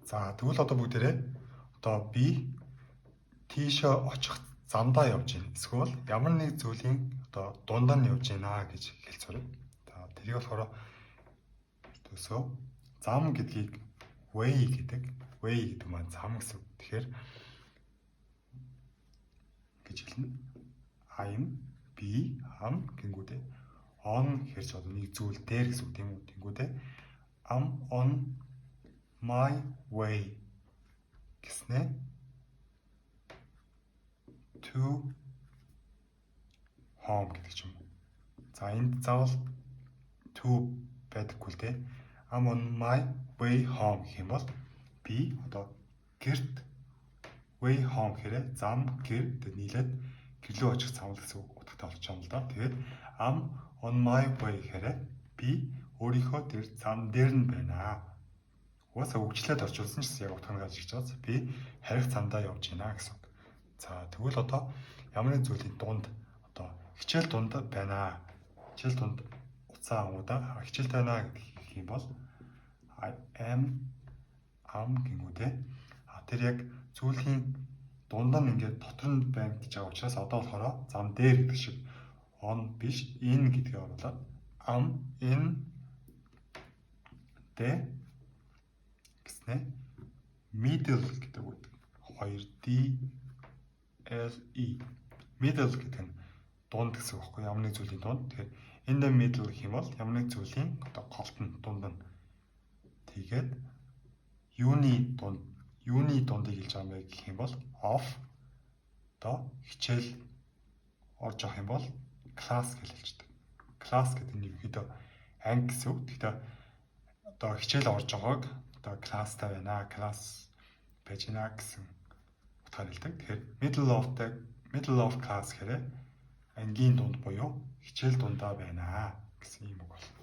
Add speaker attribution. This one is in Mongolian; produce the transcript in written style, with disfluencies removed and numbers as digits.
Speaker 1: За тэгвэл одоо бүгдээрээ одоо би тийшээ очих замдаа явж байна. Эсвэл ямар нэг зүйлийн одоо дундаа нь явж байна гэж хэлцээрэй. За тэрийг болохоор төсөө зам гэдгийг way гэдэг. Way гэдэг маань зам гэсэн үг. Тэгэхээр гэж хэлнэ. I'm би ам гингүүдээ on хэрч одоо нэг зүйл дээр гэсэн үг тийм үү? Гингүүдээ I'm on my way гэснэ to home гэдэг ч юм уу. За энд заавал to байдаггүй л дээ. I'm on my way home гэх юм бол би одоо гэрт way home хэрэг зам гэр гэдэг нийлээд гэрлөө очих зам гэсэн үг утгатай болж байгаа юм л да. Тэгээд I'm on my way хэрэг би өөрийнхөө тэр зам дээр нь байна. Угаасаа өгчлээд орчуулсан ч гэсэн яг утга нь гарч ирж байгааз би харих замдаа явж байна гэсэн үг. За тэгвэл одоо ямар нэг зүйлийн дунд одоо хичээл дунд байна. Хичээл дунд уцаа ангуудаа хичээлтэй байна гэх юм бол I am гингүүдээ тэр яг зүйлийн дундаа нь ингээд дотор нь байна гэж байгаа учраас одоо болохоор зам дээр гэдэг шиг on биш in гэдгийг оруулаад am in the гэснэ middle гэдэг үг. 2D L E middle гэдэг нь дунд гэсэн үг байхгүй ямар нэг зүйлийн дунд. Тэгэхээр in the middle гэх юм бол ямар нэг зүйлийн одоо голтон дунд нь. Тэгээд юуны дундыг хэлж байгаа юм бэ гэх юм бол of одоо хичээл орж авах юм бол class гэж хэлждэг. Class гэдэг нь ерөнхийдөө анги гэсэн үг. Тэгэхээр одоо хичээл орж байгааг одоо classтай байна, class байж байна гэсэн утгаар хэлдэг. Тэгэхээр middle of class гэхээр ангийн дунд буюу хичээл дундаа байна гэсэн юм үг бол.